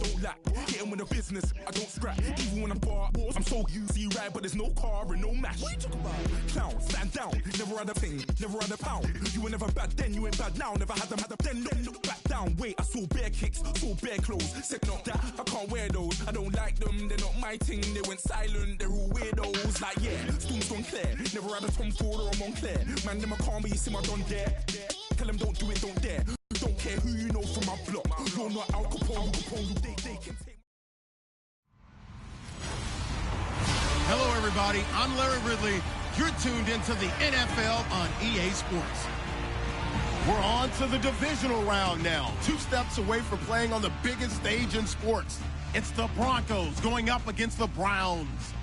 don't lack. Getting with the business, I don't scrap. Even when I'm far, I'm so easy ride, but there's no car and no mash. What you talking about? Clown, stand down, never had a thing, never had a pound. You were never bad then, you ain't bad now. Never had them, then look back down. Wait, I saw bare kicks, saw bare clothes. Said not that, I can't wear those. I don't like them, they're not my thing. They went silent, they're all weirdos. Like yeah, Storm's gone clear. Never had a Tom Ford or a Montclair. Man, them I can't, but you see my done there. Tell them don't do it, don't dare. Don't care who you know from my block. You're not Al Capone, they can take. Hello, everybody. I'm Larry Ridley. You're tuned into the NFL on EA Sports. We're on to the divisional round now. 2 steps away from playing on the biggest stage in sports. It's the Broncos going up against the Browns.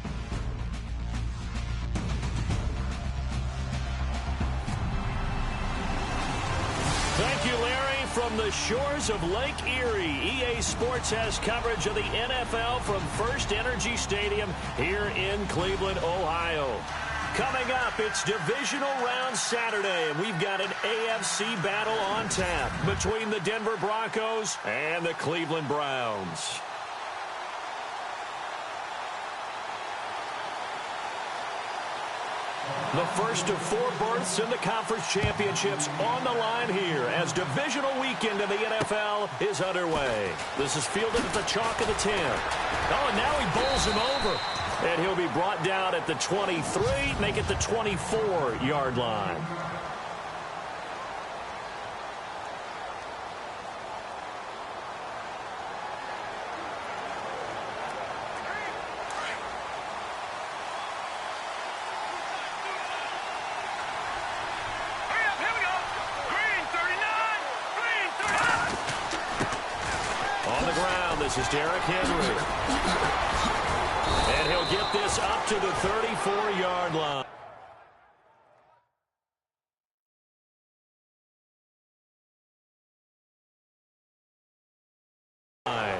Thank you, Larry. From the shores of Lake Erie, EA Sports has coverage of the NFL from First Energy Stadium here in Cleveland, Ohio. Coming up, it's Divisional Round Saturday, and we've got an AFC battle on tap between the Denver Broncos and the Cleveland Browns. The first of 4 berths in the conference championships on the line here as divisional weekend in the NFL is underway. This is fielded at the chalk of the 10. Oh, and now he bowls him over. And he'll be brought down at the 23, make it the 24-yard line. This is Derrick Henry. And he'll get this up to the 34-yard line. I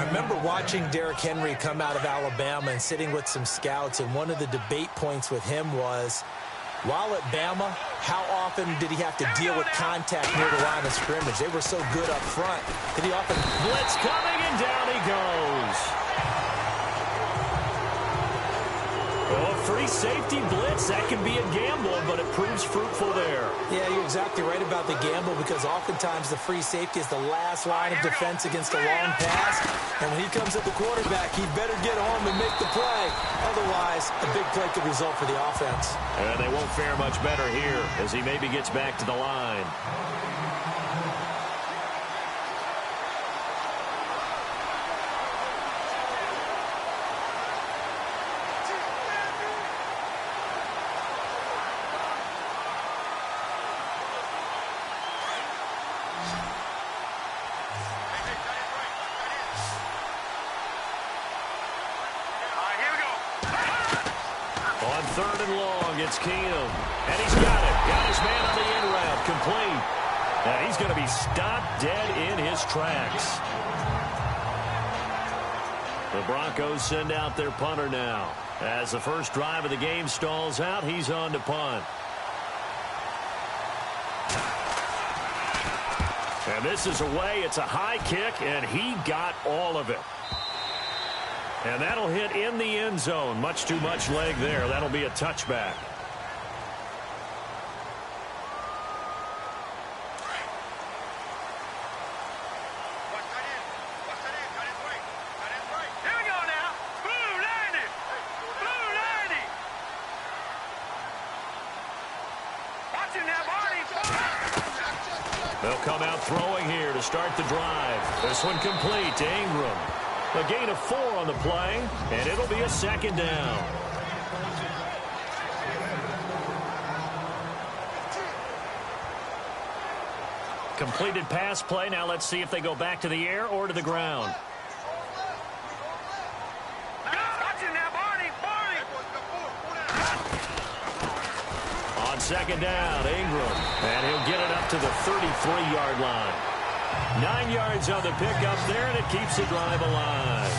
remember watching Derrick Henry come out of Alabama and sitting with some scouts, and one of the debate points with him was, while at Bama, how often did he have to deal with contact near the line of scrimmage? They were so good up front that he often... Blitz coming, and down he goes. Oh, free safety blitz. That can be a gamble, but it proves fruitful there. Yeah, you're exactly right about the gamble, because oftentimes the free safety is the last line of defense against a long pass. And when he comes at the quarterback, he better get home and make the play. Otherwise, a big play could result for the offense. And they won't fare much better here as he maybe gets back to the line. Third and long, it's Keenum. And he's got it. Got his man on the in route. Complete. And he's going to be stopped dead in his tracks. The Broncos send out their punter now. As the first drive of the game stalls out, he's on to punt. And this is away. It's a high kick, and he got all of it. And that'll hit in the end zone. Much too much leg there. That'll be a touchback. Here we go now. Blue 90. Blue 90. Watching that body. They'll come out throwing here to start the drive. This one complete to Ingram. A gain of 4 on the play, and it'll be a second down. Completed pass play. Now let's see if they go back to the air or to the ground. On second down, Ingram. And he'll get it up to the 33-yard line. 9 yards on the pickup there, and it keeps the drive alive.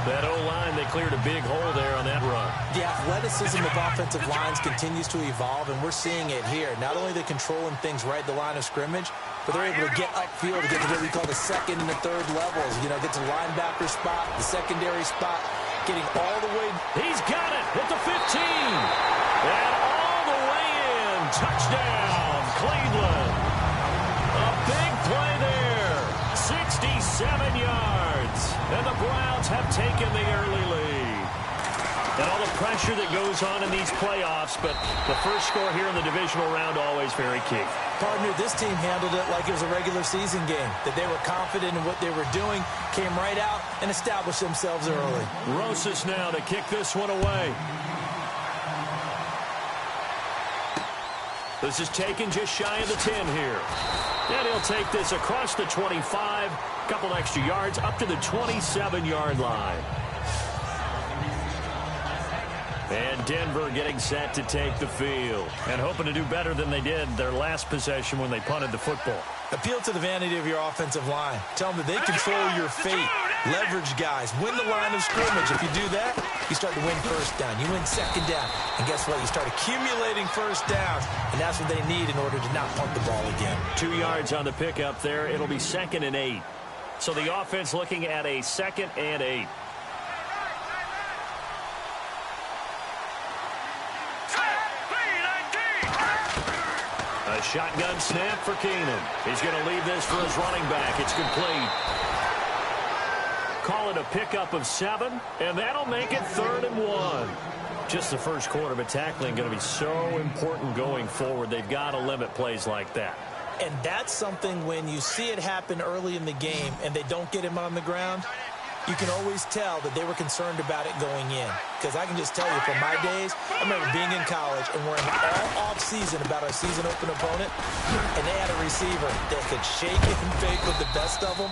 That O-line, they cleared a big hole there on that run. The athleticism of offensive lines continues to evolve, and we're seeing it here. Not only are they controlling things right at the line of scrimmage, where they're able to get upfield to get to what we call the second and the third levels. You know, get to the linebacker spot, the secondary spot, getting all the way. He's got it at the 15. And all the way in. Touchdown, Cleveland. A big play there. 67 yards. And the Browns have taken the early lead. And all the pressure that goes on in these playoffs, but the first score here in the divisional round always very key. Partner, this team handled it like it was a regular season game, that they were confident in what they were doing, came right out and established themselves early. Rosas now to kick this one away. This is taken just shy of the 10 here. And he'll take this across the 25, couple extra yards up to the 27-yard line. And Denver getting set to take the field and hoping to do better than they did their last possession when they punted the football. Appeal to the vanity of your offensive line. Tell them that they control your fate. Leverage guys. Win the line of scrimmage. If you do that, you start to win first down. You win second down. And guess what? You start accumulating first downs. And that's what they need in order to not punt the ball again. 2 yards on the pickup there. It'll be 2nd and 8. So the offense looking at a 2nd and 8. A shotgun snap for Keenum. He's going to leave this for his running back. It's complete. Call it a pickup of 7, and that'll make it 3rd and 1. Just the first quarter, but tackling going to be so important going forward. They've got to limit plays like that. And that's something when you see it happen early in the game and they don't get him on the ground, you can always tell that they were concerned about it going in. Because I can just tell you from my days, I remember being in college and worrying all off-season about our season open opponent, and they had a receiver that could shake and fake with the best of them.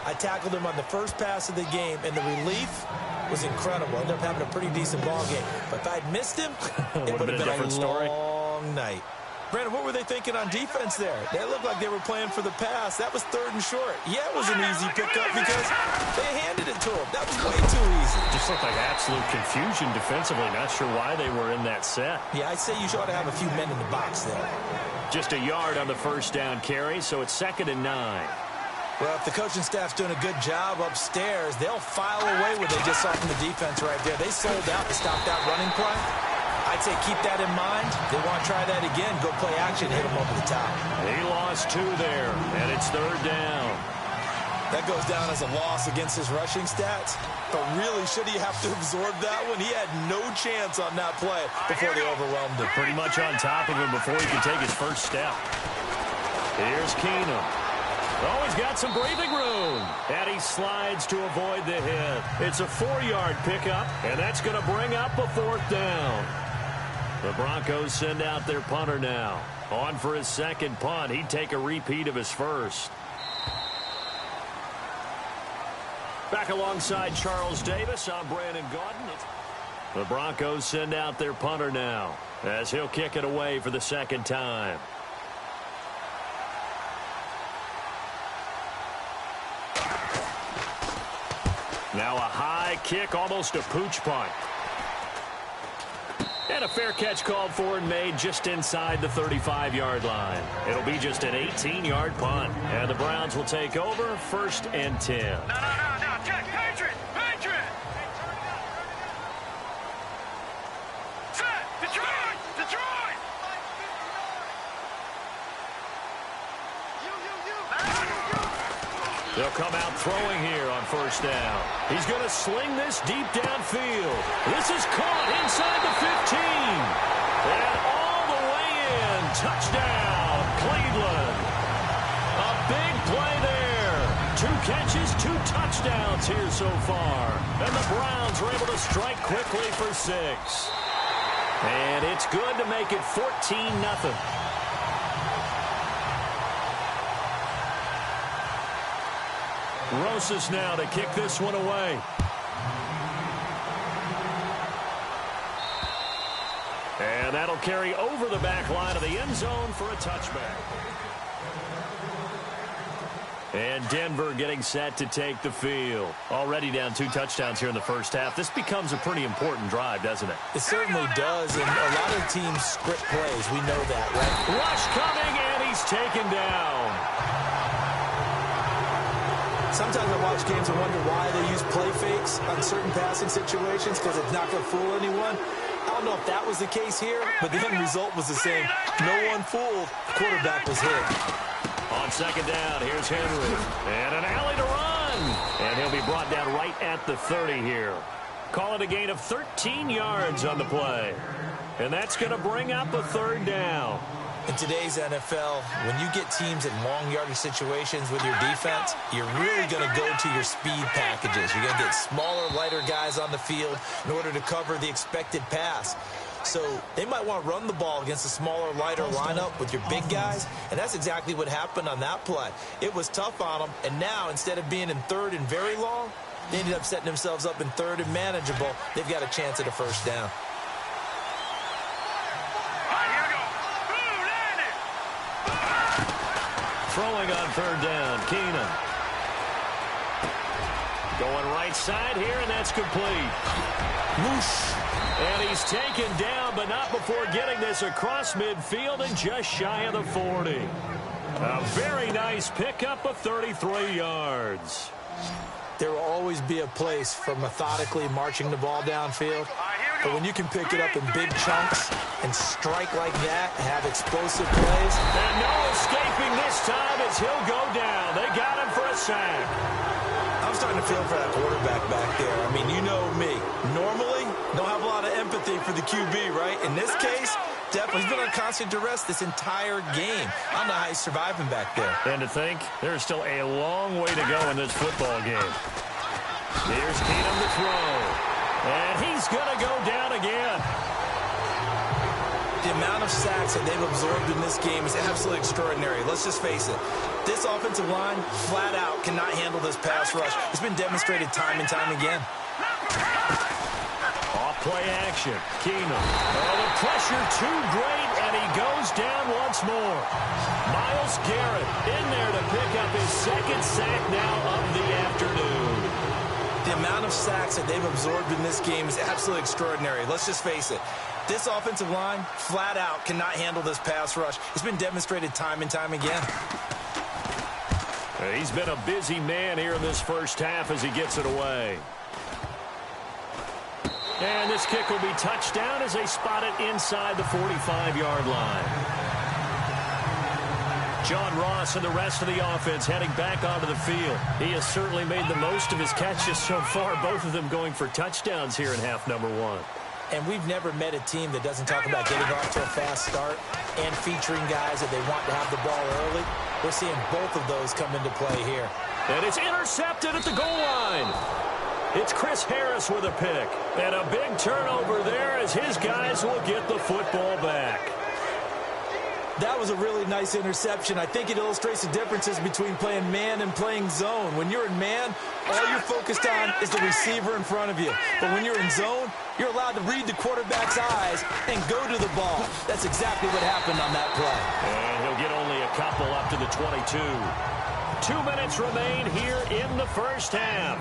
I tackled him on the first pass of the game, and the relief was incredible. I ended up having a pretty decent ball game. But if I'd missed him, it would have been a long night. Brandon, what were they thinking on defense there? They looked like they were playing for the pass. That was 3rd and short. Yeah, it was an easy pickup because they handed it to him. That was way too easy. Just looked like absolute confusion defensively. Not sure why they were in that set. Yeah, I'd say you ought to have a few men in the box there. Just a yard on the first down carry, so it's 2nd and 9. Well, if the coaching staff's doing a good job upstairs, they'll file away what they just saw from the defense right there. They sold out to stop that running play. I'd say keep that in mind. They want to try that again. Go play action, hit them over the top. He lost 2 there, and it's 3rd down. That goes down as a loss against his rushing stats. But really, should he have to absorb that one? He had no chance on that play before they overwhelmed him. Pretty much on top of him before he could take his first step. Here's Keenum. Oh, he's got some breathing room. And he slides to avoid the hit. It's a 4-yard pickup, and that's going to bring up a 4th down. The Broncos send out their punter now. On for his second punt. He'd take a repeat of his first. Back alongside Charles Davis, I'm Brandon Gaudin. The Broncos send out their punter now as he'll kick it away for the second time. Now a high kick, almost a pooch punt. And a fair catch called for and made just inside the 35-yard line. It'll be just an 18-yard punt. And the Browns will take over 1st and 10. No. Check. Patriot. Set. Detroit. They'll come out throwing here on 1st down. He's going to sling this deep downfield. This is caught inside the 15. And all the way in. Touchdown, Cleveland. A big play there. 2 catches, 2 touchdowns here so far. And the Browns were able to strike quickly for 6. And it's good to make it 14-0. Rosas now to kick this one away. And that'll carry over the back line of the end zone for a touchback. And Denver getting set to take the field. Already down 2 touchdowns here in the first half. This becomes a pretty important drive, doesn't it? It certainly does, and a lot of teams script plays. We know that, right? Rush coming, and he's taken down. Sometimes I watch games and wonder why they use play fakes on certain passing situations because it's not going to fool anyone. I don't know if that was the case here, but the end result was the same. No one fooled. The quarterback was hit. On second down, here's Henry. And an alley to run. And he'll be brought down right at the 30 here. Call it a gain of 13 yards on the play. And that's going to bring up a third down. In today's NFL, when you get teams in long yardage situations with your defense, you're really going to go to your speed packages. You're going to get smaller, lighter guys on the field in order to cover the expected pass. So they might want to run the ball against a smaller, lighter lineup with your big guys, and that's exactly what happened on that play. It was tough on them, and now instead of being in third and very long, they ended up setting themselves up in third and manageable. They've got a chance at a first down. Throwing on third down, Keenan. Going right side here, and that's complete. Whoosh. And he's taken down, but not before getting this across midfield and just shy of the 40. A very nice pickup of 33 yards. There will always be a place for methodically marching the ball downfield. But when you can pick it up in big chunks and strike like that, have explosive plays. And no escaping this time as he'll go down. They got him for a sack. I'm starting to feel for that quarterback back there. I mean, you know me. Normally, don't have a lot of empathy for the QB, right? In this case, definitely, he's been on constant duress this entire game. I don't know how he's surviving back there. And to think, there's still a long way to go in this football game. Here's Keenum to throw. And he's going to go down again. The amount of sacks that they've absorbed in this game is absolutely extraordinary. Let's just face it. This offensive line, flat out, cannot handle this pass rush. It's been demonstrated time and time again. Off play action. Keenum. Oh, the pressure too great, and he goes down once more. Myles Garrett in there to pick up his second sack now of the afternoon. The amount of sacks that they've absorbed in this game is absolutely extraordinary. Let's just face it. This offensive line, flat out, cannot handle this pass rush. It's been demonstrated time and time again. He's been a busy man here in this first half as he gets it away. And this kick will be touched down as they spot it inside the 45-yard line. John Ross and the rest of the offense heading back onto the field. He has certainly made the most of his catches so far, both of them going for touchdowns here in half number one. And we've never met a team that doesn't talk about getting off to a fast start and featuring guys that they want to have the ball early. We're seeing both of those come into play here. And it's intercepted at the goal line. It's Chris Harris with a pick. And a big turnover there as his guys will get the football back. That was a really nice interception. I think it illustrates the differences between playing man and playing zone. When you're in man, all you're focused on is the receiver in front of you. But when you're in zone, you're allowed to read the quarterback's eyes and go to the ball. That's exactly what happened on that play. And he'll get only a couple up to the 22. 2 minutes remain here in the first half.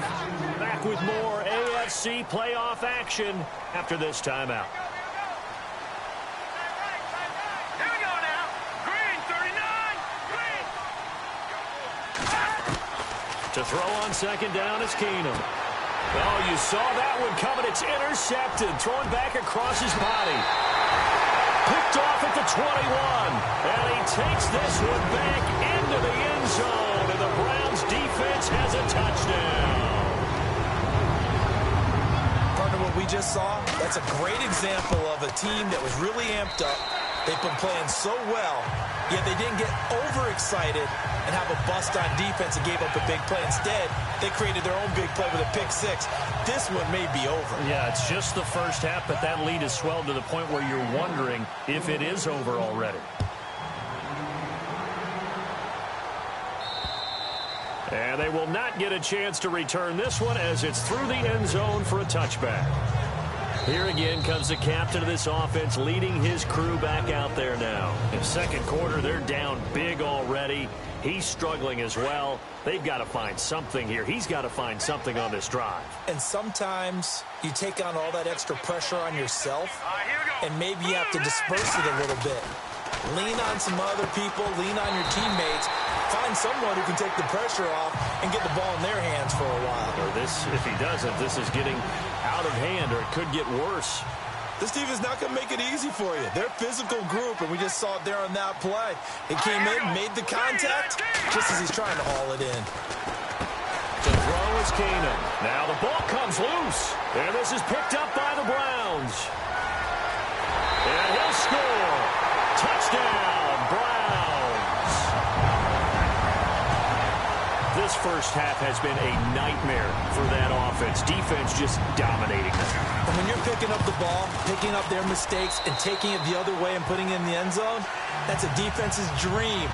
Back with more AFC playoff action after this timeout. To throw on second down is Keenum. Oh, you saw that one coming. It's intercepted. Thrown back across his body. Picked off at the 21. And he takes this one back into the end zone. And the Browns defense has a touchdown. Partner, what we just saw, that's a great example of a team that was really amped up. They've been playing so well, yet they didn't get overexcited and have a bust on defense and gave up a big play. Instead, they created their own big play with a pick six. This one may be over. Yeah, it's just the first half, but that lead has swelled to the point where you're wondering if it is over already. And they will not get a chance to return this one as it's through the end zone for a touchback. Here again comes the captain of this offense leading his crew back out there now. In second quarter, they're down big already. He's struggling as well. They've got to find something here. He's got to find something on this drive. And sometimes you take on all that extra pressure on yourself, and maybe you have to disperse it a little bit. Lean on some other people. Lean on your teammates. Find someone who can take the pressure off and get the ball in their hands for a while. Or this, if he doesn't, this is getting out of hand, or it could get worse. This team is not going to make it easy for you. They're a physical group, and we just saw it there on that play. He came in, made the contact, just as he's trying to haul it in. To throw is Keenum. Now the ball comes loose, and this is picked up by the Browns. And he'll score. Touchdown, Browns. This first half has been a nightmare for that offense. Defense just dominating them. And when you're picking up the ball, picking up their mistakes, and taking it the other way and putting it in the end zone, that's a defense's dream.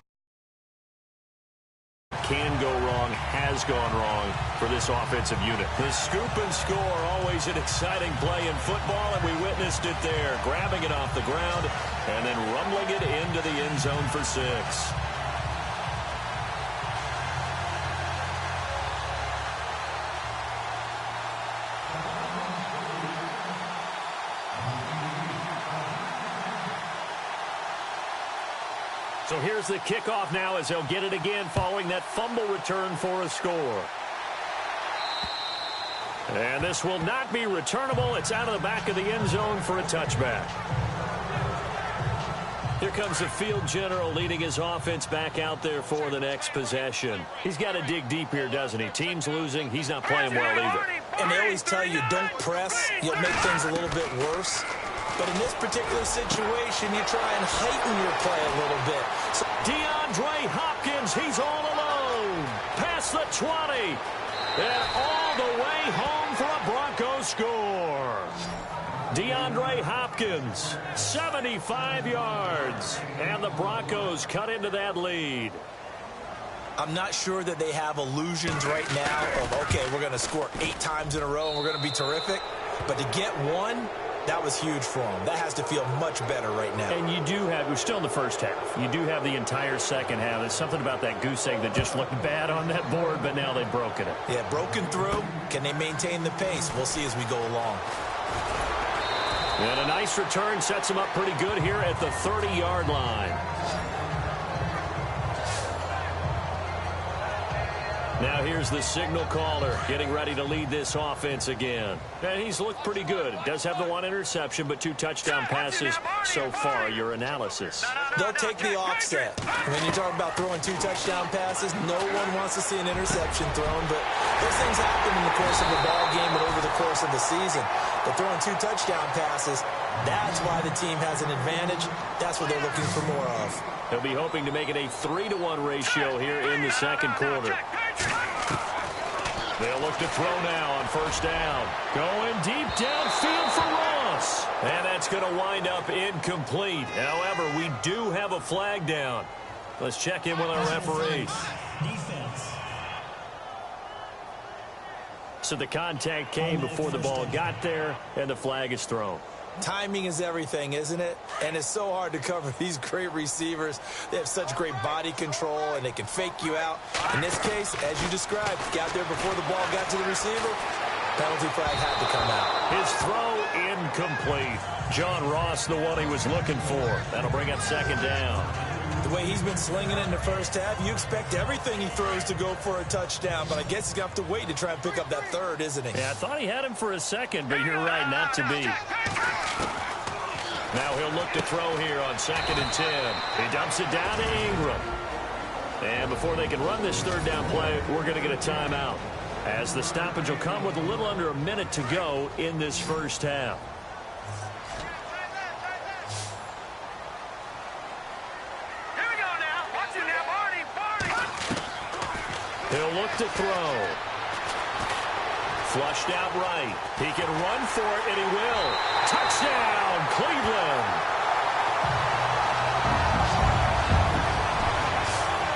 Can go wrong, has gone wrong for this offensive unit. The scoop and score, always an exciting play in football, and we witnessed it there. Grabbing it off the ground and then rumbling it into the end zone for 6. So here's the kickoff now as they'll get it again following that fumble return for a score. And this will not be returnable. It's out of the back of the end zone for a touchback. Here comes the field general leading his offense back out there for the next possession. He's got to dig deep here, doesn't he? Team's losing. He's not playing well either. And they always tell you, don't press. You'll make things a little bit worse. But in this particular situation, you try and heighten your play a little bit. So DeAndre Hopkins, he's all alone. Past the 20. And all the way home for a Broncos score. DeAndre Hopkins, 75 yards. And the Broncos cut into that lead. I'm not sure that they have illusions right now of, okay, we're going to score 8 times in a row and we're going to be terrific. But to get one, that was huge for them. That has to feel much better right now. And you do have, we're still in the first half. You do have the entire second half. There's something about that goose egg that just looked bad on that board, but now they've broken it. Yeah, broken through. Can they maintain the pace? We'll see as we go along. And a nice return sets them up pretty good here at the 30-yard line. Now here's the signal caller getting ready to lead this offense again. And he's looked pretty good. Does have the 1 interception, but 2 touchdown passes so far. Your analysis. They'll take the offset. When you talk about throwing 2 touchdown passes, no one wants to see an interception thrown, but those things happen in the course of the ball game and over the course of the season. But throwing 2 touchdown passes, that's why the team has an advantage. That's what they're looking for more of. They'll be hoping to make it a 3-to-1 ratio here in the second quarter. They'll look to throw now on first down. Going deep downfield for Ross. And that's going to wind up incomplete. However, we do have a flag down. Let's check in with our referee. So the contact came before the ball got there, and the flag is thrown. Timing is everything, isn't it? And it's so hard to cover these great receivers. They have such great body control, and they can fake you out. In this case, as you described, got there before the ball got to the receiver. Penalty flag had to come out. His throw incomplete. John Ross, the one he was looking for. That'll bring up second down. The way he's been slinging it in the first half, you expect everything he throws to go for a touchdown, but I guess he's going to have to wait to try and pick up that third, isn't he? Yeah, I thought he had him for a second, but you're right, not to be. Now he'll look to throw here on 2nd and 10. He dumps it down to Ingram. And before they can run this third down play, we're going to get a timeout, as the stoppage will come with a little under a minute to go in this first half. He'll look to throw. Flushed out right. He can run for it, and he will. Touchdown, Cleveland.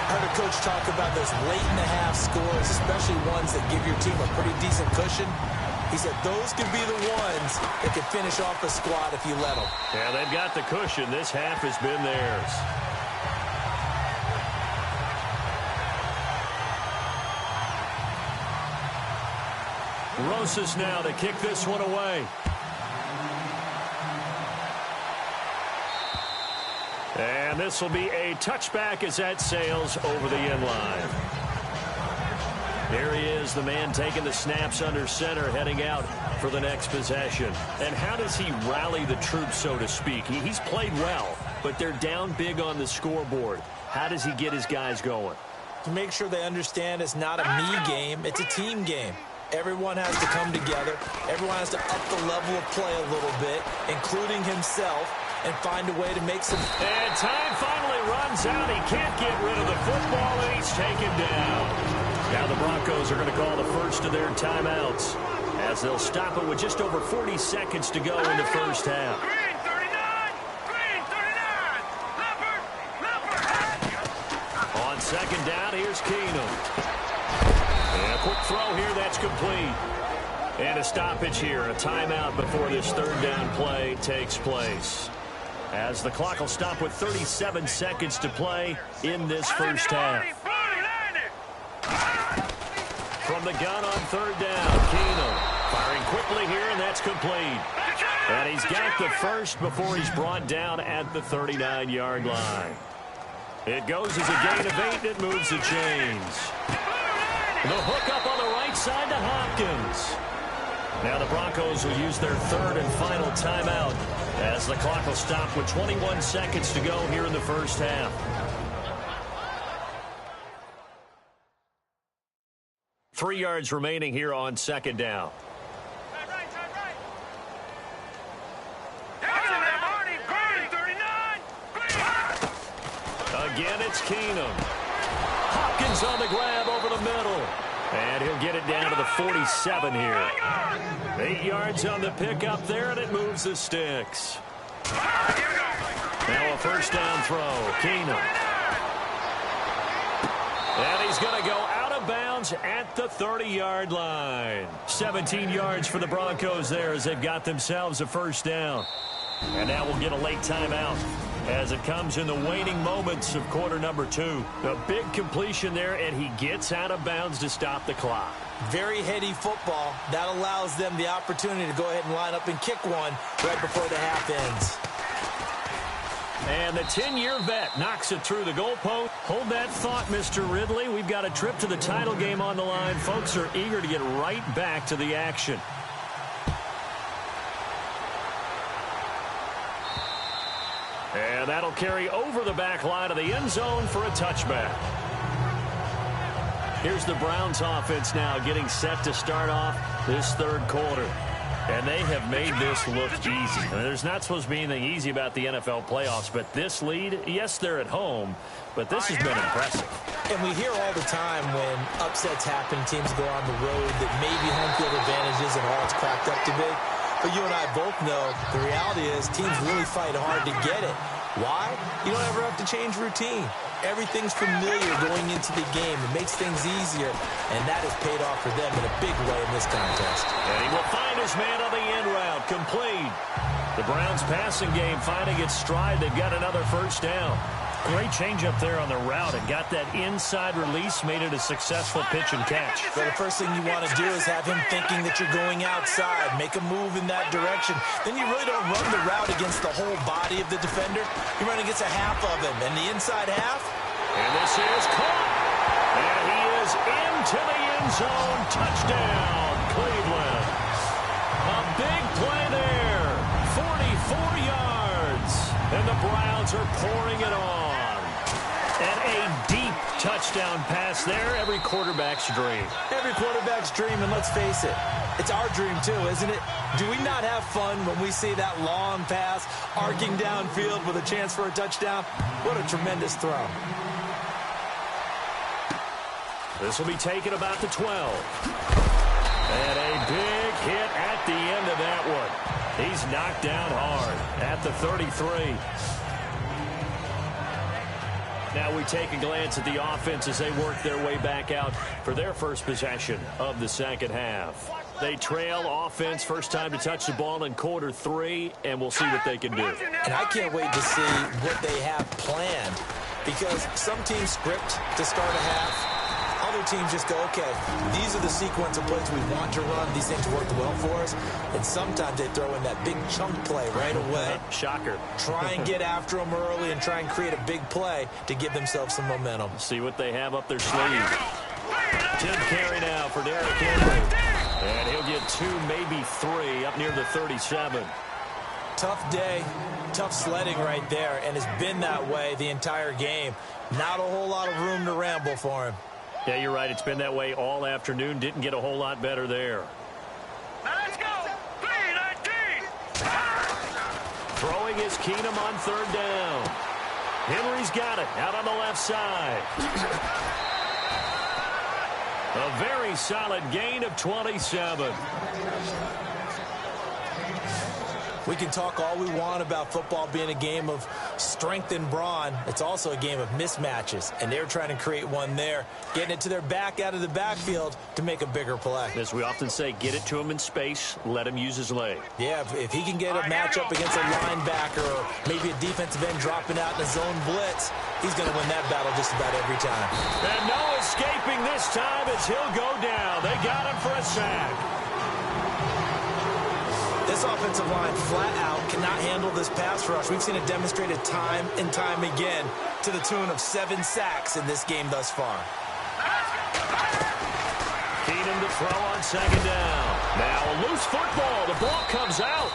I heard a coach talk about those late-in-the-half scores, especially ones that give your team a pretty decent cushion. He said those could be the ones that could finish off a squad if you let them. Yeah, they've got the cushion. This half has been theirs. Rosas now to kick this one away. And this will be a touchback as that sails over the end line. There he is, the man taking the snaps under center, heading out for the next possession. And how does he rally the troops, so to speak? He's played well, but they're down big on the scoreboard. How does he get his guys going? To make sure they understand it's not a me game, it's a team game. Everyone has to come together. Everyone has to up the level of play a little bit, including himself, and find a way to make some... And time finally runs out. He can't get rid of the football, and he's taken down. Now the Broncos are going to call the first of their timeouts as they'll stop it with just over 40 seconds to go in the first half. Green 39! Green 39! Leopard! On second down, here's Keenum. And a quick throw here, that's complete. And a stoppage here, a timeout before this third down play takes place. As the clock will stop with 37 seconds to play in this first half. From the gun on third down, Keenum firing quickly here, and that's complete. And he's got the first before he's brought down at the 39-yard line. It goes as a gain of 8, and it moves the chains. The hook up on the right side to Hopkins. Now the Broncos will use their third and final timeout as the clock will stop with 21 seconds to go here in the first half. 3 yards remaining here on second down. Again, it's Keenum. Hopkins on the grab over the middle. And he'll get it down to the 47 here. 8 yards on the pickup there, and it moves the sticks. Now a first down throw. Keenum. And he's going to go out of bounds at the 30-yard line. 17 yards for the Broncos there as they've got themselves a first down. And now we'll get a late timeout as it comes in the waning moments of quarter number 2. A big completion there, and he gets out of bounds to stop the clock. Very heady football. That allows them the opportunity to go ahead and line up and kick one right before the half ends. And the 10-year vet knocks it through the goalpost. Hold that thought, Mr. Ridley. We've got a trip to the title game on the line. Folks are eager to get right back to the action. And that'll carry over the back line of the end zone for a touchback. Here's the Browns offense now getting set to start off this third quarter. And they have made this look easy. I mean, there's not supposed to be anything easy about the NFL playoffs, but this lead, yes, they're at home, but this has been impressive. And we hear all the time when upsets happen, teams go on the road, that maybe home field advantage isn't all it's cracked up to be. But you and I both know the reality is teams really fight hard to get it. Why? You don't ever have to change routine. Everything's familiar going into the game. It makes things easier, and that has paid off for them in a big way in this contest. And he will find his man on the end route, complete. The Browns passing game finding its stride. They've got another first down. Great change up there on the route and got that inside release, made it a successful pitch and catch. But the first thing you want to do is have him thinking that you're going outside, make a move in that direction. Then you really don't run the route against the whole body of the defender. You run against a half of him, and the inside half. And this is caught. And he is into the end zone. Touchdown, Cleveland. A big play there. 44 yards. And the Browns are pouring it on. And a deep touchdown pass there. Every quarterback's dream. Every quarterback's dream, and let's face it, it's our dream too, isn't it? Do we not have fun when we see that long pass arcing downfield with a chance for a touchdown? What a tremendous throw. This will be taken about the 12. And a big hit at the end of that one. He's knocked down hard at the 33. Now we take a glance at the offense as they work their way back out for their first possession of the second half. They trail offense, first time to touch the ball in quarter 3, and we'll see what they can do. And I can't wait to see what they have planned, because some teams script to start a half. other teams just go, okay, these are the sequence of plays we want to run. These things work well for us. And sometimes they throw in that big chunk play right away. Shocker. Try and get after them early and try and create a big play to give themselves some momentum. See what they have up their sleeve. 10th carry now for Derrick Henry. And he'll get 2, maybe 3 up near the 37. Tough day, tough sledding right there, and it's been that way the entire game. Not a whole lot of room to ramble for him. Yeah, you're right. It's been that way all afternoon. Didn't get a whole lot better there. Now let's go. 3-19. Throwing is Keenum on 3rd down. Henry's got it out on the left side. A very solid gain of 27. We can talk all we want about football being a game of strength and brawn. It's also a game of mismatches, and they're trying to create one there, getting it to their back out of the backfield to make a bigger play. As we often say, get it to him in space, let him use his leg. Yeah, if he can get a matchup against a linebacker or maybe a defensive end dropping out in a zone blitz, he's going to win that battle just about every time. And no escaping this time as he'll go down. They got him for a sack. This offensive line flat out cannot handle this pass rush. We've seen it demonstrated time and time again to the tune of 7 sacks in this game thus far. Keenum to throw on 2nd down. Now a loose football. The ball comes out.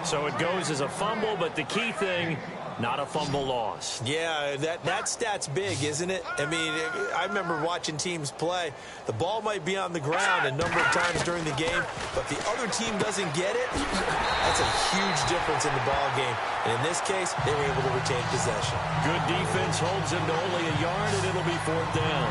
So it goes as a fumble, but the key thing, not a fumble loss. Yeah, that stat's big, isn't it? I mean, I remember watching teams play. The ball might be on the ground a number of times during the game, but the other team doesn't get it. That's a huge difference in the ball game. And in this case, they were able to retain possession. Good defense holds him to only a yard, and it'll be 4th down.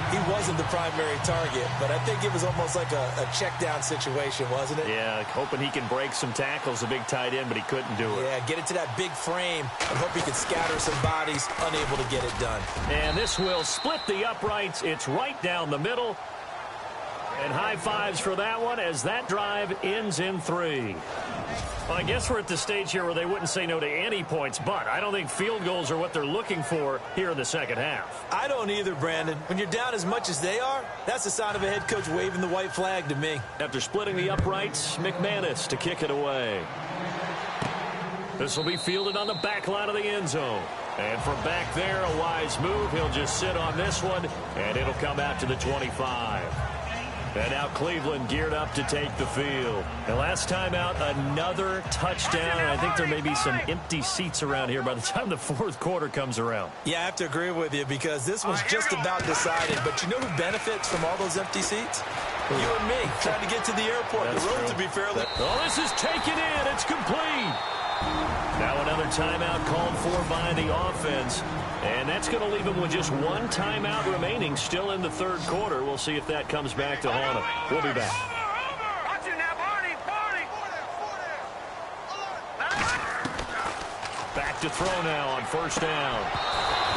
He wasn't the primary target, but I think it was almost like a check down situation, wasn't it? Yeah, hoping he can break some tackles, a big tight end, but he couldn't do it. Yeah, get it to that big frame and hope he can scatter some bodies, unable to get it done. And this will split the uprights. It's right down the middle. And high fives for that one as that drive ends in 3. Well, I guess we're at the stage here where they wouldn't say no to any points, but I don't think field goals are what they're looking for here in the second half. I don't either, Brandon. When you're down as much as they are, that's the sign of a head coach waving the white flag to me. After splitting the uprights, McManus to kick it away. This will be fielded on the back line of the end zone. And from back there, a wise move. He'll just sit on this one, and it'll come out to the 25. And now Cleveland geared up to take the field. And last time out, another touchdown. I think there may be some empty seats around here by the time the 4th quarter comes around. Yeah, I have to agree with you because this was just about decided. But you know who benefits from all those empty seats? You and me, trying to get to the airport. That's the road, true. to be fairly. Oh, this is taken in. It's complete. Now another timeout called for by the offense. And that's going to leave him with just 1 timeout remaining still in the 3rd quarter. We'll see if that comes back to haunt him. We'll be back. Watch it now, Barney. Back to throw now on 1st down.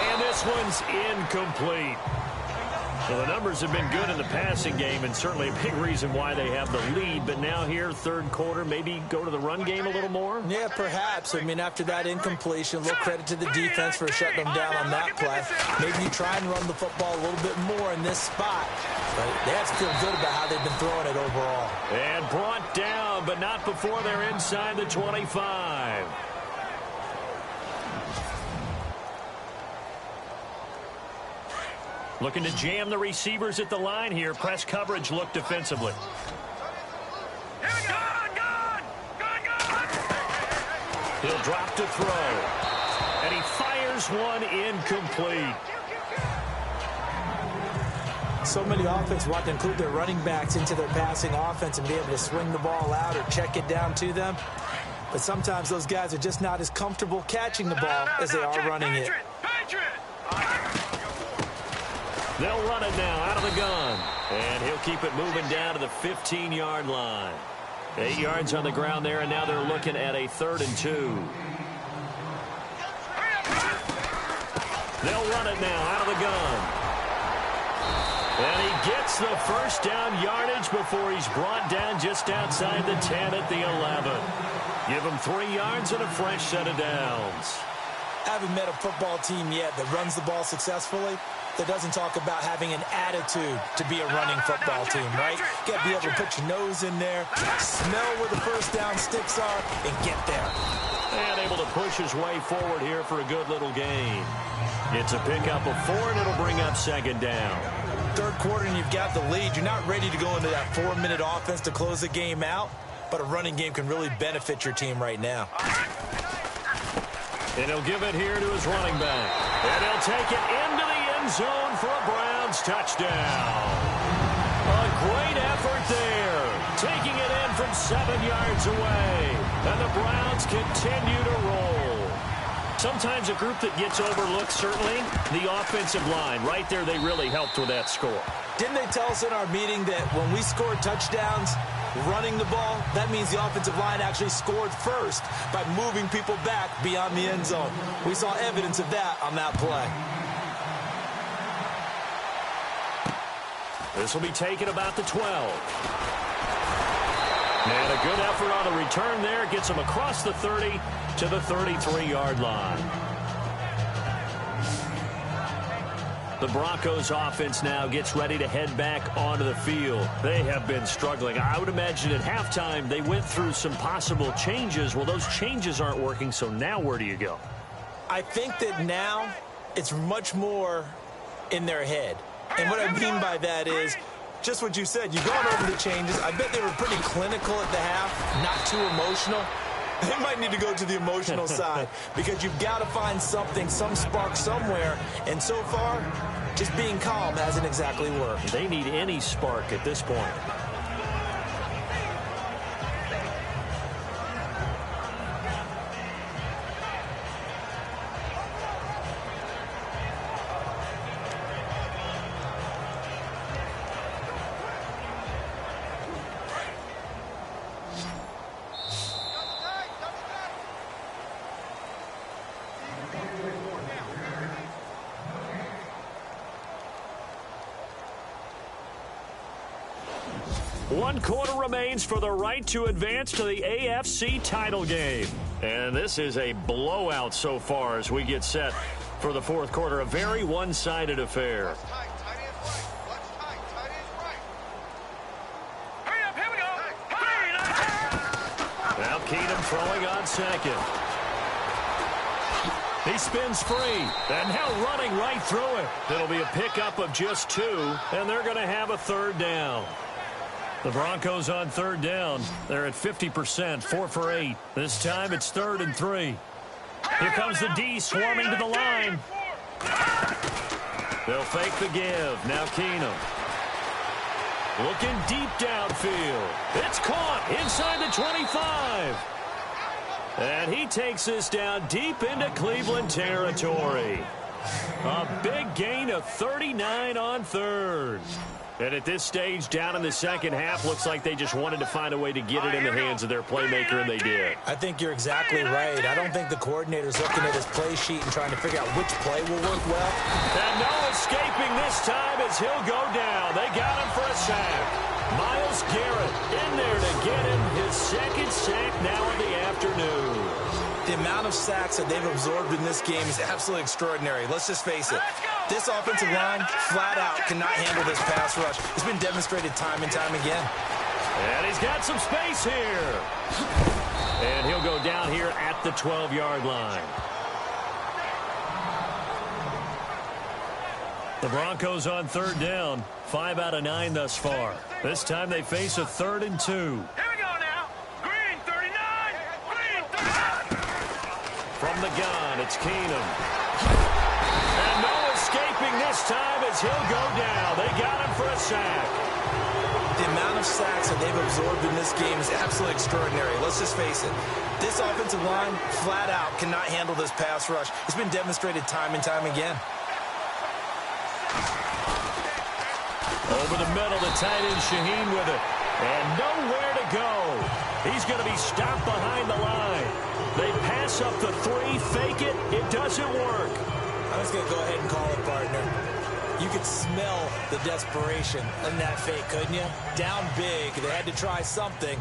And this one's incomplete. So the numbers have been good in the passing game and certainly a big reason why they have the lead. But now here, 3rd quarter, maybe go to the run game a little more? Yeah, perhaps. I mean, after that incompletion, a little credit to the defense for shutting them down on that play. Maybe you try and run the football a little bit more in this spot. But they have to feel good about how they've been throwing it overall. And brought down, but not before they're inside the 25. Looking to jam the receivers at the line here. Press coverage look defensively. He'll drop to throw. And he fires one incomplete. So many offenses want to include their running backs into their passing offense and be able to swing the ball out or check it down to them. But sometimes those guys are just not as comfortable catching the ball as they are running it. They'll run it now out of the gun. And he'll keep it moving down to the 15-yard line. 8 yards on the ground there, and now they're looking at a 3rd and 2. They'll run it now out of the gun. And he gets the 1st down yardage before he's brought down just outside the 10 at the 11. Give him 3 yards and a fresh set of downs. I haven't met a football team yet that runs the ball successfully that doesn't talk about having an attitude to be a running football team, right? You got to be able to put your nose in there, smell where the first down sticks are, and get there. And able to push his way forward here for a good little gain. It's a pickup of 4, and it'll bring up second down. Third quarter, and you've got the lead. You're not ready to go into that 4-minute offense to close the game out, but a running game can really benefit your team right now. And he'll give it here to his running back. And he'll take it into the end zone for a Browns touchdown. A great effort there. Taking it in from 7 yards away. And the Browns continue to roll. Sometimes a group that gets overlooked, certainly, the offensive line. Right there, they really helped with that score. Didn't they tell us in our meeting that when we scored touchdowns running the ball, that means the offensive line actually scored first by moving people back beyond the end zone? We saw evidence of that on that play. This will be taken about the 12. And a good effort on the return there. Gets him across the 30 to the 33-yard line. The Broncos offense now gets ready to head back onto the field. They have been struggling. I would imagine at halftime they went through some possible changes. Well, those changes aren't working, so now where do you go? I think that now it's much more in their head. And what I mean by that is just what you said. You've gone over the changes. I bet they were pretty clinical at the half, not too emotional. They might need to go to the emotional side because you've got to find something, some spark somewhere. And so far, just being calm hasn't exactly worked. They need any spark at this point. One quarter remains for the right to advance to the AFC title game. And this is a blowout so far as we get set for the fourth quarter. A very one-sided affair. Now Keenum throwing on second. He spins free, and now running right through it. It'll be a pickup of just 2, and they're going to have a third down. The Broncos on third down. They're at 50%, 4 for 8. This time it's 3rd and 3. Here comes the D swarming to the line. They'll fake the give. Now Keenum. Looking deep downfield. It's caught inside the 25. And he takes this down deep into Cleveland territory. A big gain of 39 on third. And at this stage, down in the second half, looks like they just wanted to find a way to get it in the hands of their playmaker, and they did. I think you're exactly right. I don't think the coordinator's looking at his play sheet and trying to figure out which play will work well. And no escaping this time as he'll go down. They got him for a sack. Myles Garrett in there to get him his second sack now in the afternoon. The amount of sacks that they've absorbed in this game is absolutely extraordinary. Let's just face it. This offensive line, flat out, cannot handle this pass rush. It's been demonstrated time and time again. And he's got some space here. And he'll go down here at the 12-yard line. The Broncos on third down, 5 out of 9 thus far. This time they face a 3rd and 2. Here we go now. Green 39. Green 39. From the gun, it's Keenum. And no escaping this time as he'll go down. They got him for a sack. The amount of sacks that they've absorbed in this game is absolutely extraordinary. Let's just face it. This offensive line, flat out, cannot handle this pass rush. It's been demonstrated time and time again. Over the middle, the tight end Shaheen with it. And nowhere to go. He's going to be stopped behind the line. They pass up the 3, fake it. It doesn't work. I'm just going to go ahead and call it, partner. You could smell the desperation in that fake, couldn't you? Down big. They had to try something.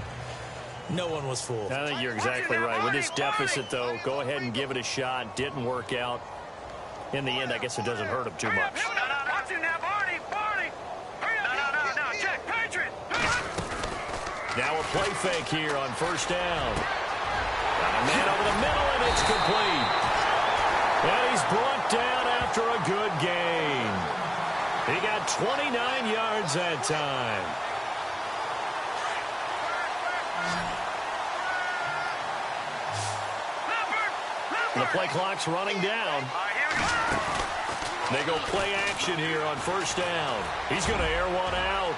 No one was fooled. I think you're exactly right. With this deficit, though, go ahead and give it a shot. Didn't work out. In the end, I guess it doesn't hurt him too much. Now a play fake here on first down. Got a man over the middle, and it's complete. And he's brought down after a good gain. He got 29 yards that time. The play clock's running down. They go play action here on first down. He's going to air one out.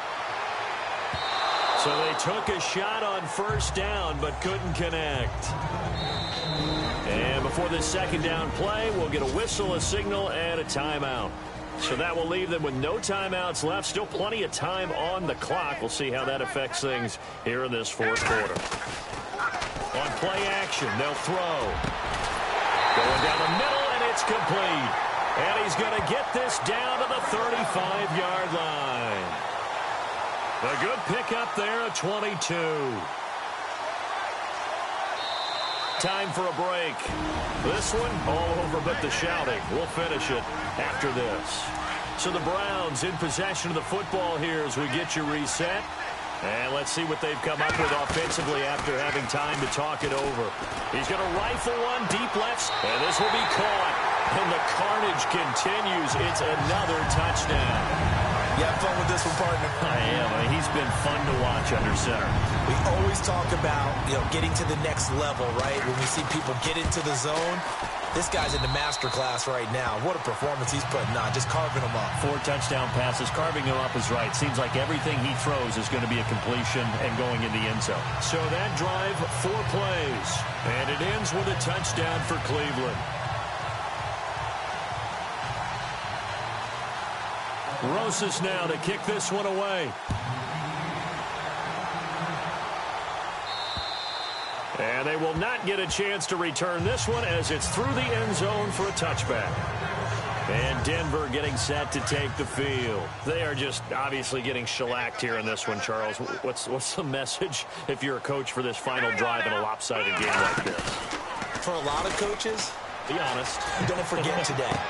So they took a shot on first down but couldn't connect. And before this second down play, we'll get a whistle, a signal, and a timeout. So that will leave them with no timeouts left. Still plenty of time on the clock. We'll see how that affects things here in this fourth quarter. On play action, they'll throw. Going down the middle, and it's complete. And he's going to get this down to the 35-yard line. A good pickup there at 22. Time for a break. This one all over but the shouting. We'll finish it after this. So the Browns in possession of the football here as we get you reset. And let's see what they've come up with offensively after having time to talk it over. He's going to rifle one deep left, and this will be caught. And the carnage continues. It's another touchdown. You have fun with this one, partner? I am. He's been fun to watch under center. We always talk about, getting to the next level, right? When we see people get into the zone, this guy's in the master class right now. What a performance he's putting on, just carving them up. 4 touchdown passes. Carving them up is right. Seems like everything he throws is going to be a completion and going in the end zone. So that drive, 4 plays. And it ends with a touchdown for Cleveland. Rosas now to kick this one away. And they will not get a chance to return this one as it's through the end zone for a touchback. And Denver getting set to take the field. They are just obviously getting shellacked here in this one, Charles. What's the message if you're a coach for this final drive in a lopsided game like this? For a lot of coaches, be honest. Don't forget today.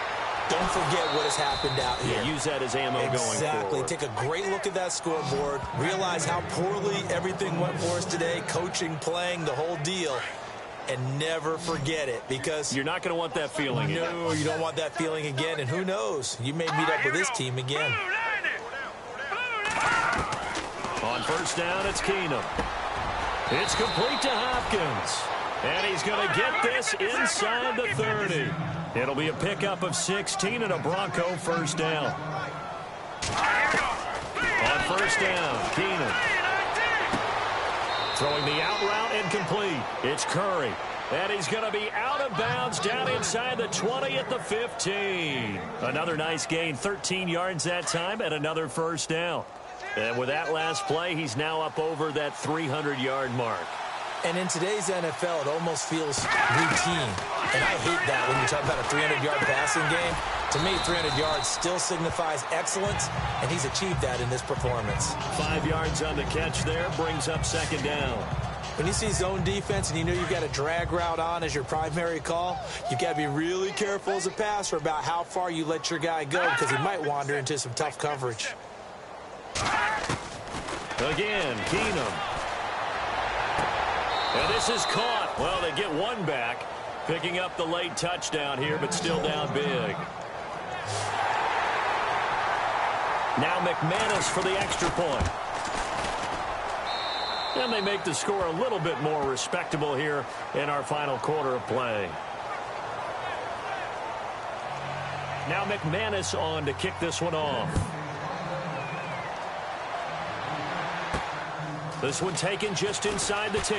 Don't forget what has happened out here. Yeah, use that as ammo going forward. Exactly. Take a great look at that scoreboard. Realize how poorly everything went for us today. Coaching, playing, the whole deal. And never forget it, because you're not going to want that feeling again. No, you don't want that feeling again. And who knows? You may meet up with this team again. On first down, it's Keenum. It's complete to Hopkins. And he's going to get this inside the 30. It'll be a pickup of 16 and a Bronco first down. On first down, Keenum. Throwing the out route incomplete. It's Curry. And he's going to be out of bounds down inside the 20 at the 15. Another nice gain, 13 yards that time, and another first down. And with that last play, he's now up over that 300-yard mark. And in today's NFL, it almost feels routine. And I hate that when you talk about a 300-yard passing game. To me, 300 yards still signifies excellence, and he's achieved that in this performance. 5 yards on the catch there, brings up second down. When you see zone defense and you know you've got a drag route on as your primary call, you've got to be really careful as a passer about how far you let your guy go, because he might wander into some tough coverage. Again, Keenum. And this is caught. Well, they get one back, picking up the late touchdown here, but still down big. Now McManus for the extra point. And they make the score a little bit more respectable here in our final quarter of play. Now McManus on to kick this one off. This one taken just inside the 10.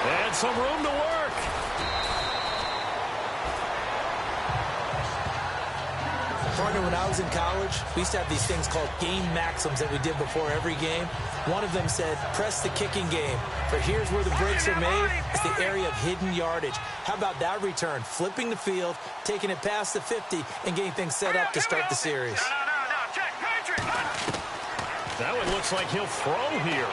And some room to work. Partner, when I was in college, we used to have these things called game maxims that we did before every game. One of them said, press the kicking game. For here's where the breaks are made. It's the area of hidden yardage. How about that return? Flipping the field, taking it past the 50, and getting things set up to start the series. That one looks like he'll throw here.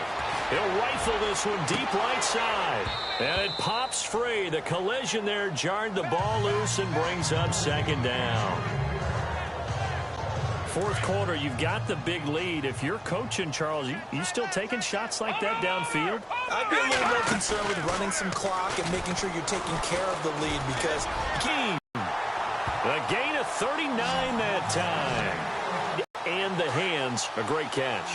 He'll rifle this one deep right side. And it pops free. The collision there jarred the ball loose and brings up second down. Fourth quarter, you've got the big lead. If you're coaching, Charles, you still taking shots like that downfield? I'd be a little more concerned with running some clock and making sure you're taking care of the lead because a gain of 39 that time. And the hands, a great catch.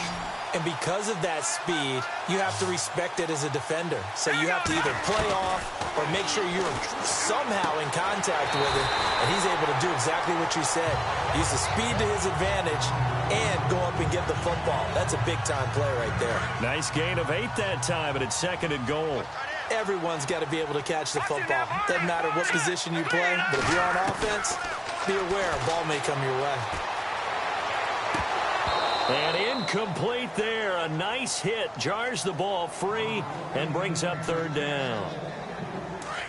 And because of that speed, you have to respect it as a defender. So you have to either play off or make sure you're somehow in contact with him. And he's able to do exactly what you said. Use the speed to his advantage and go up and get the football. That's a big-time play right there. Nice gain of 8 that time, and it's second and goal. Everyone's got to be able to catch the football. Doesn't matter what position you play, but if you're on offense, be aware a ball may come your way. And incomplete there. A nice hit. Jars the ball free and brings up third down.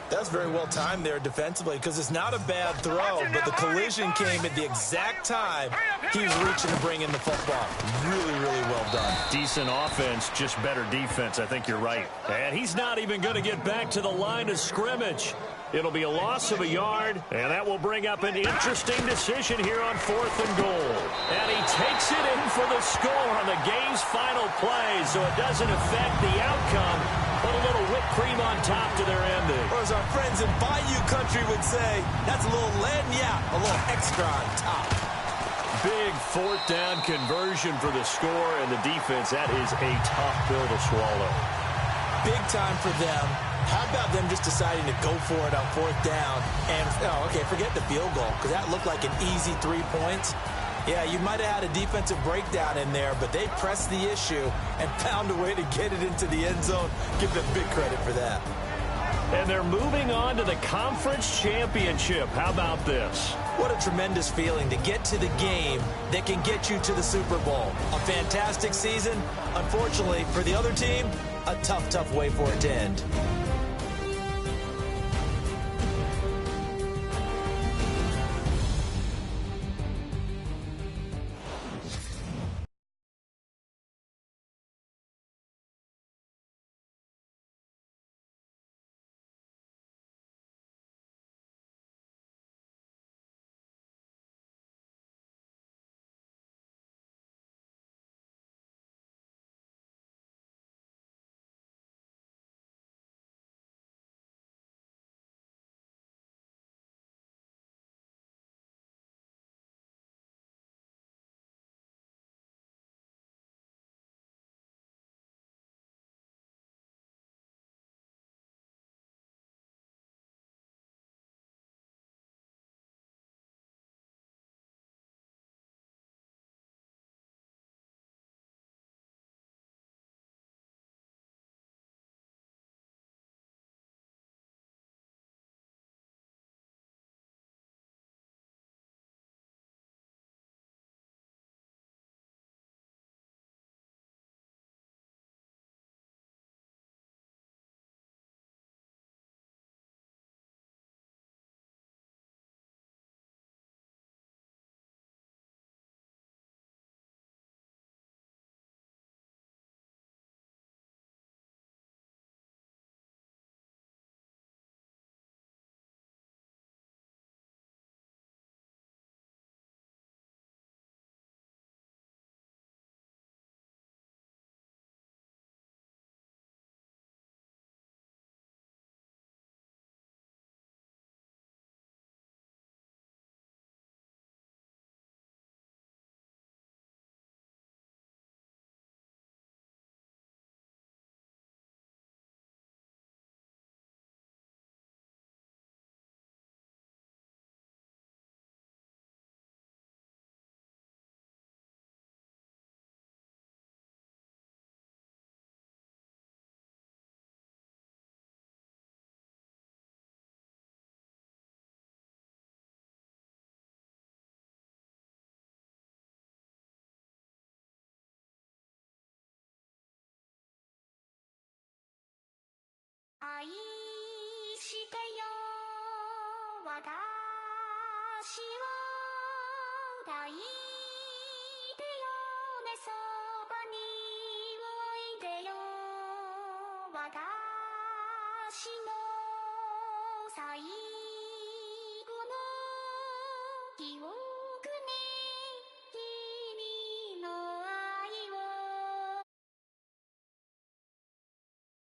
That's very well timed there defensively because it's not a bad throw, but the collision came at the exact time he was reaching to bring in the football. Really, really well done. Decent offense, just better defense. I think you're right. And he's not even going to get back to the line of scrimmage. It'll be a loss of a yard, and that will bring up an interesting decision here on 4th and goal. And he takes it in for the score on the game's final play, so it doesn't affect the outcome. Put a little whipped cream on top to their ending. Or as our friends in Bayou Country would say, that's a little lagniappe, a little extra on top. Big 4th down conversion for the score, and the defense, that is a tough pill to swallow. Big time for them. How about them just deciding to go for it on 4th down? And, okay, forget the field goal, because that looked like an easy 3 points. Yeah, you might have had a defensive breakdown in there, but they pressed the issue and found a way to get it into the end zone. Give them big credit for that. And they're moving on to the conference championship. How about this? What a tremendous feeling to get to the game that can get you to the Super Bowl. A fantastic season. Unfortunately, for the other team, a tough, tough way for it to end.愛してよ私を抱いてよねそばにおいでよ私の最後の記憶